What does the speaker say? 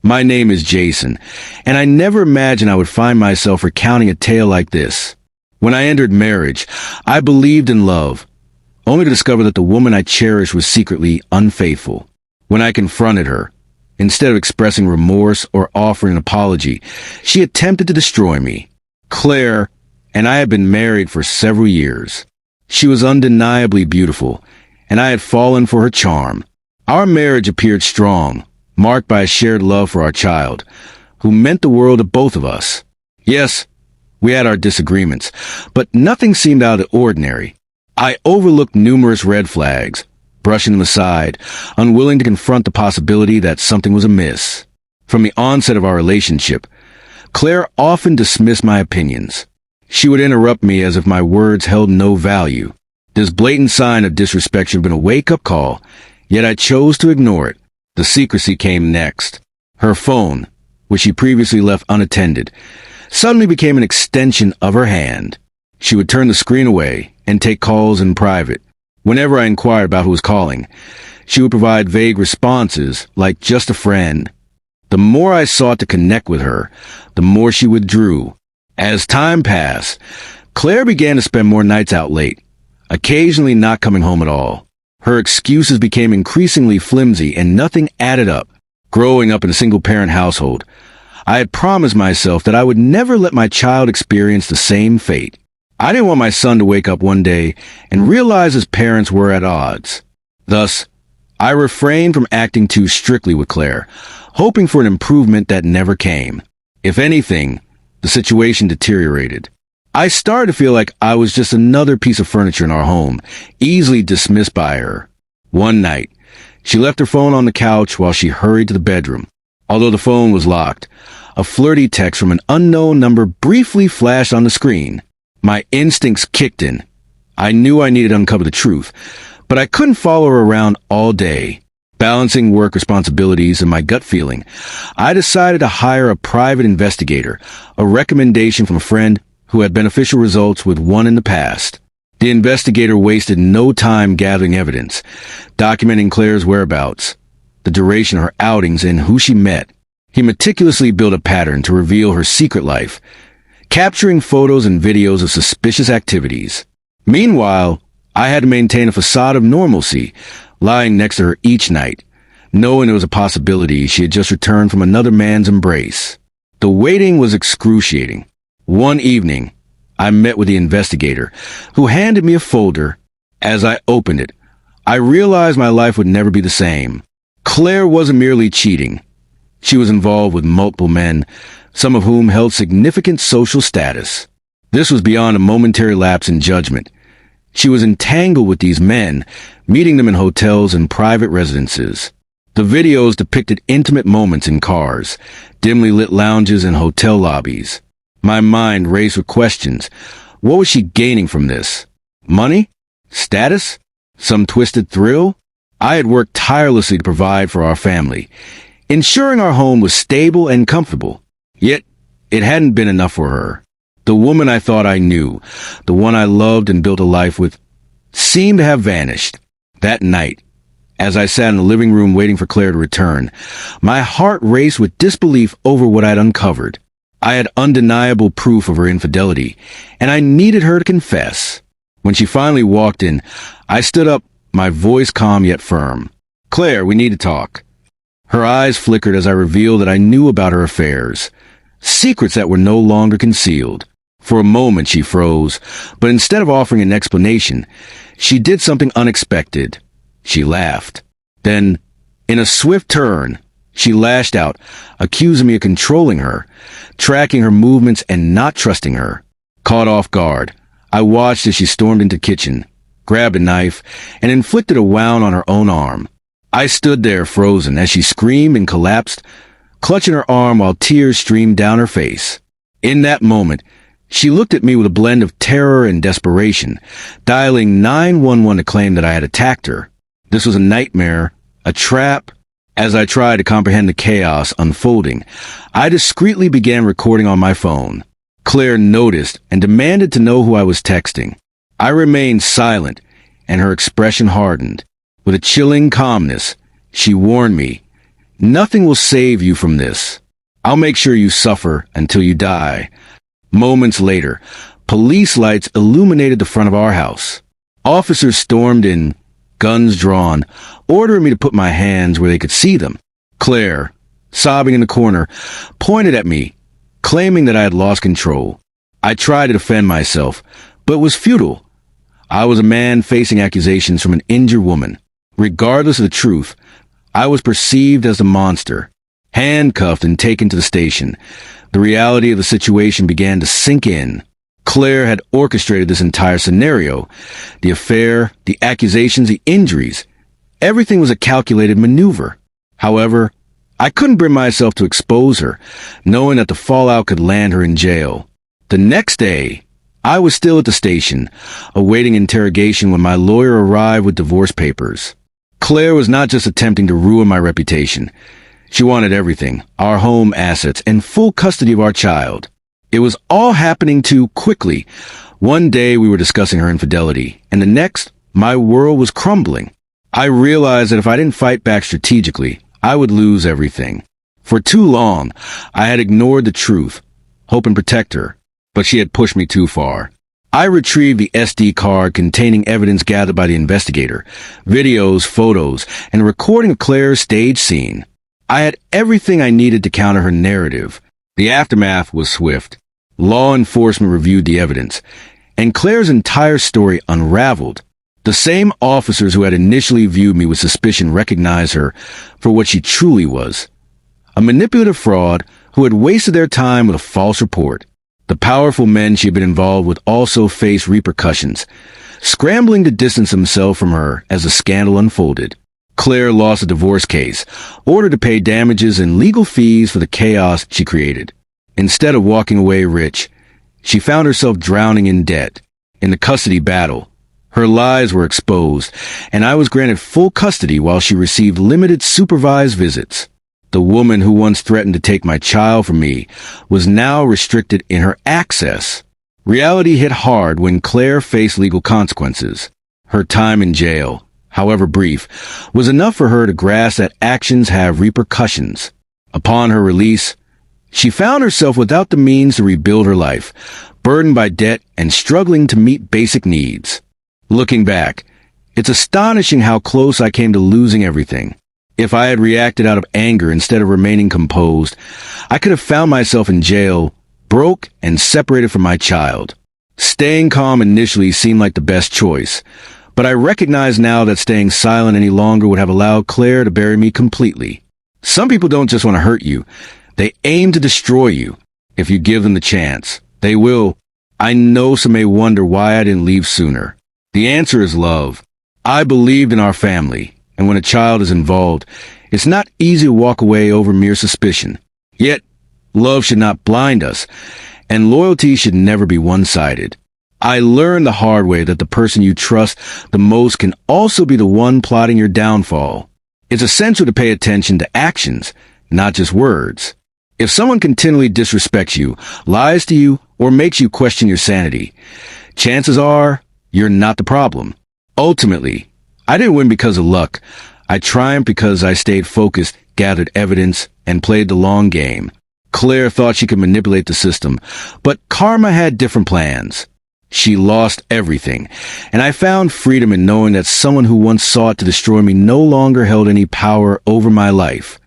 My name is Jason, and I never imagined I would find myself recounting a tale like this. When I entered marriage, I believed in love, only to discover that the woman I cherished was secretly unfaithful. When I confronted her, instead of expressing remorse or offering an apology, she attempted to destroy me. Claire and I had been married for several years. She was undeniably beautiful, and I had fallen for her charm. Our marriage appeared strong, marked by a shared love for our child, who meant the world to both of us. Yes, we had our disagreements, but nothing seemed out of the ordinary. I overlooked numerous red flags, brushing them aside, unwilling to confront the possibility that something was amiss. From the onset of our relationship, Claire often dismissed my opinions. She would interrupt me as if my words held no value. This blatant sign of disrespect should have been a wake-up call, yet I chose to ignore it. The secrecy came next. Her phone, which she previously left unattended, suddenly became an extension of her hand. She would turn the screen away and take calls in private. Whenever I inquired about who was calling, she would provide vague responses like just a friend. The more I sought to connect with her, the more she withdrew. As time passed, Claire began to spend more nights out late, occasionally not coming home at all. Her excuses became increasingly flimsy and nothing added up. Growing up in a single-parent household, I had promised myself that I would never let my child experience the same fate. I didn't want my son to wake up one day and realize his parents were at odds. Thus, I refrained from acting too strictly with Claire, hoping for an improvement that never came. If anything, the situation deteriorated. I started to feel like I was just another piece of furniture in our home, easily dismissed by her. One night, she left her phone on the couch while she hurried to the bedroom. Although the phone was locked, a flirty text from an unknown number briefly flashed on the screen. My instincts kicked in. I knew I needed to uncover the truth, but I couldn't follow her around all day. Balancing work responsibilities and my gut feeling, I decided to hire a private investigator, a recommendation from a friend who had beneficial results with one in the past. The investigator wasted no time gathering evidence, documenting Claire's whereabouts, the duration of her outings, and who she met. He meticulously built a pattern to reveal her secret life, capturing photos and videos of suspicious activities. Meanwhile, I had to maintain a facade of normalcy, lying next to her each night, knowing there was a possibility she had just returned from another man's embrace. The waiting was excruciating. One evening, I met with the investigator, who handed me a folder. As I opened it, I realized my life would never be the same. Claire wasn't merely cheating. She was involved with multiple men, some of whom held significant social status. This was beyond a momentary lapse in judgment. She was entangled with these men, meeting them in hotels and private residences. The videos depicted intimate moments in cars, dimly lit lounges, and hotel lobbies. My mind raced with questions. What was she gaining from this? Money? Status? Some twisted thrill? I had worked tirelessly to provide for our family, ensuring our home was stable and comfortable. Yet, it hadn't been enough for her. The woman I thought I knew, the one I loved and built a life with, seemed to have vanished. That night, as I sat in the living room waiting for Claire to return, my heart raced with disbelief over what I'd uncovered. I had undeniable proof of her infidelity, and I needed her to confess. When she finally walked in, I stood up, my voice calm yet firm. "Claire, we need to talk." Her eyes flickered as I revealed that I knew about her affairs, secrets that were no longer concealed. For a moment she froze, but instead of offering an explanation, she did something unexpected. She laughed. Then, in a swift turn, she lashed out, accusing me of controlling her, tracking her movements and not trusting her. Caught off guard, I watched as she stormed into the kitchen, grabbed a knife, and inflicted a wound on her own arm. I stood there frozen as she screamed and collapsed, clutching her arm while tears streamed down her face. In that moment, she looked at me with a blend of terror and desperation, dialing 911 to claim that I had attacked her. This was a nightmare, a trap. As I tried to comprehend the chaos unfolding, I discreetly began recording on my phone. Claire noticed and demanded to know who I was texting. I remained silent, and her expression hardened. With a chilling calmness, she warned me, Nothing will save you from this. I'll make sure you suffer until you die. Moments later, police lights illuminated the front of our house. Officers stormed in, guns drawn, ordering me to put my hands where they could see them. Claire, sobbing in the corner, pointed at me, claiming that I had lost control. I tried to defend myself, but it was futile. I was a man facing accusations from an injured woman. Regardless of the truth, I was perceived as a monster. Handcuffed and taken to the station, the reality of the situation began to sink in. Claire had orchestrated this entire scenario. The affair, the accusations, the injuries. Everything was a calculated maneuver. However, I couldn't bring myself to expose her, knowing that the fallout could land her in jail. The next day, I was still at the station, awaiting interrogation when my lawyer arrived with divorce papers. Claire was not just attempting to ruin my reputation. She wanted everything, our home assets, and full custody of our child. It was all happening too quickly. One day we were discussing her infidelity, and the next, my world was crumbling. I realized that if I didn't fight back strategically, I would lose everything. For too long, I had ignored the truth, hoping to protect her, but she had pushed me too far. I retrieved the SD card containing evidence gathered by the investigator, videos, photos, and a recording of Claire's stage scene. I had everything I needed to counter her narrative. The aftermath was swift. Law enforcement reviewed the evidence, and Claire's entire story unraveled. The same officers who had initially viewed me with suspicion recognized her for what she truly was, a manipulative fraud who had wasted their time with a false report. The powerful men she had been involved with also faced repercussions, scrambling to distance themselves from her as the scandal unfolded. Claire lost a divorce case, ordered to pay damages and legal fees for the chaos she created. Instead of walking away rich, she found herself drowning in debt. In the custody battle, her lies were exposed, and I was granted full custody while she received limited supervised visits. The woman who once threatened to take my child from me was now restricted in her access. Reality hit hard when Claire faced legal consequences. Her time in jail, however brief, was enough for her to grasp that actions have repercussions. Upon her release, she found herself without the means to rebuild her life, burdened by debt and struggling to meet basic needs. Looking back, it's astonishing how close I came to losing everything. If I had reacted out of anger instead of remaining composed, I could have found myself in jail, broke and separated from my child. Staying calm initially seemed like the best choice, but I recognize now that staying silent any longer would have allowed Claire to bury me completely. Some people don't just want to hurt you. They aim to destroy you. If you give them the chance, they will. I know some may wonder why I didn't leave sooner. The answer is love. I believed in our family, and when a child is involved, it's not easy to walk away over mere suspicion. Yet, love should not blind us, and loyalty should never be one-sided. I learned the hard way that the person you trust the most can also be the one plotting your downfall. It's essential to pay attention to actions, not just words. If someone continually disrespects you, lies to you, or makes you question your sanity, chances are you're not the problem. Ultimately, I didn't win because of luck. I triumphed because I stayed focused, gathered evidence, and played the long game. Claire thought she could manipulate the system, but karma had different plans. She lost everything, and I found freedom in knowing that someone who once sought to destroy me no longer held any power over my life.